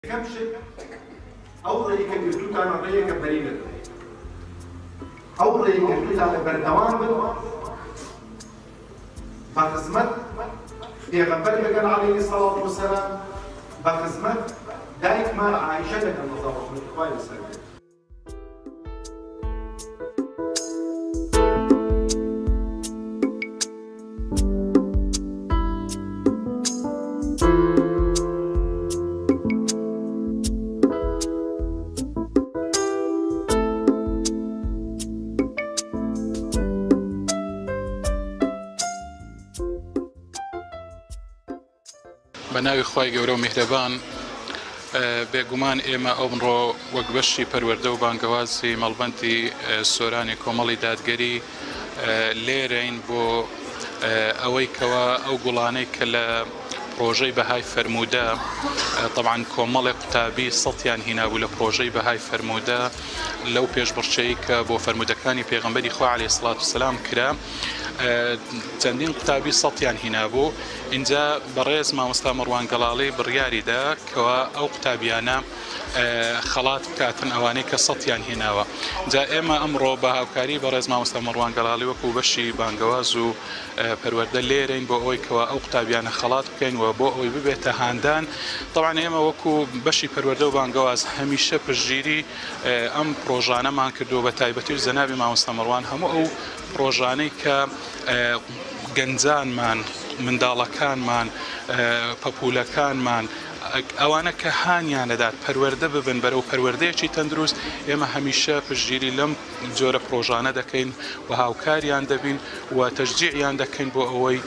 كم شيء أو رأيك بيوتوت أنا رأيك بريمة أو رأيك بيوتوت أنا بردوان بخدمت پیغمبر بگن علیه الصلاة والسلام بخدمت دایک ما عایشه لك النظام متقوی سر بناوی خوای گەورە و میهرەبان بێگومان ئێمە ئەمڕۆ وەک بەشی پەروەردە و بانگەوازی مەڵبەندی سۆرانی کۆمەڵی دادگەری لێرەین بۆ ئەوەی کەوا ئەو گوڵانەی کە لە پرۆژەی بەهای فەرموودە طبعاً کۆمەڵی قوتابی سەڵتیان هینابوو لە پرۆژەی بەهای فەرموودە لەو پێشبڕچەی کە بۆ فەرموودەکانی پێغەمبەری خوا عەلەیهی سڵات وسەلام کرا چەندین قوتابی سەڵتیان هینابوو. اینجا بەڕێز مامۆستا مەڕوان گەڵاڵی بڕیاریدا کەوا ئەو قوتابیانە خەڵات بکاتن ئەوانەی کە سەڵتیان هیناوە. جا ئێمە ئەمڕۆ بە هاوکاری بەڕێز مامۆستا مەڕوان گەڵاڵی وەکو بەشی بانگەواز و پەروەردە لێرەین بۆ ئەوەی کەوا ئەو قوتابیانە خەڵات بکەین و بۆ ئەوەی ببێتە هاندان. طبعاً ئێمە وەکو بەشی پەروەردە و بانگەواز هەمیشە پشتگیری ئەم پرۆژانەمان کردو بە تایبەتی و جەنابی مامۆستا مەڕوان هەموو ئەو پرۆژانەی کە گەنجانمان منداڵەکانمان پەپولەکانمان ئەوانە کە هانیانەدات پەروەردە ببن بەرەو پەروەردەیەکی تەندروست ئێمە هەمیشە پشتگیری لەم جۆرە پرۆژانە دەکەین و هاوکاریان دەبین و تەشجیعیان دەکەین بۆ ئەوەی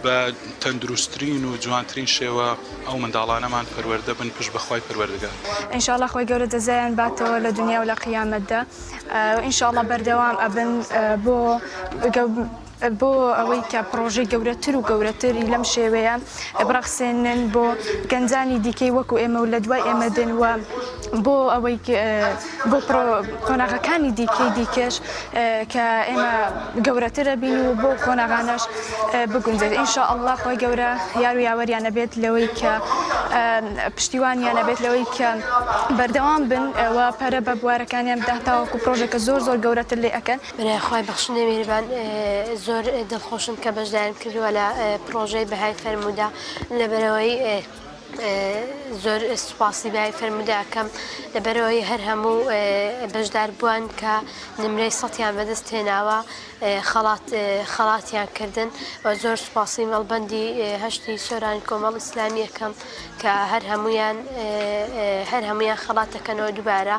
بە تەندروستترین و جوانترین شێوە ئەو منداڵانەمان پەروەردە بن پشت بەخوای پەروەردگار. ئینشاءڵڵا خۆی گەورە دەزایان باتەوە لە دنیا و لە قیامەتدا. ئینشاءڵڵا بەردەوام ئەبن بۆ ئەوەی کە پرۆژەی گەورەتر و گەورەتری لەم شێوەیە بڕەخسێنن بۆ گەنجانی دیکەی وەکو ئێمە و لە دوای ئێمە دن و بۆ ئەوەی بۆ قۆناغەکانی دیکەش کە ئێمە گەورەترە بین و بۆ قۆناغانەش بگونجێت. ئینشاءڵڵا خۆی گەورە یار و یاوەریانە بێت لەوەی کە پشتیوانیانە بێت لەوەی کە بەردەوام بن و پەرە بە بوارەکانیان بداتەوەکو پرۆژێکە زۆر گەورەتر لێ ئەکەن. بەخوای بەخشندەی میهرەبان زۆر دڵخۆشم کە بەشدارم کردووە لە پرۆژەی بەهای فەرموودە لەبەرەوەی زۆر سوپاسی بەهای فەرموودە ئەەکەم لەبەرەوەی هەر هەموو بەشدار بووان کە نمرەی سەڵتیان بەدەست هێناوە خەڵاتیان کردن و زۆر سوپاسی مەڵبەندی هەشتی سۆرانی کۆمەڵ ئیسلامی یەکەم کە هەر هەمویان خەڵات دەکەنەوە دووبارە.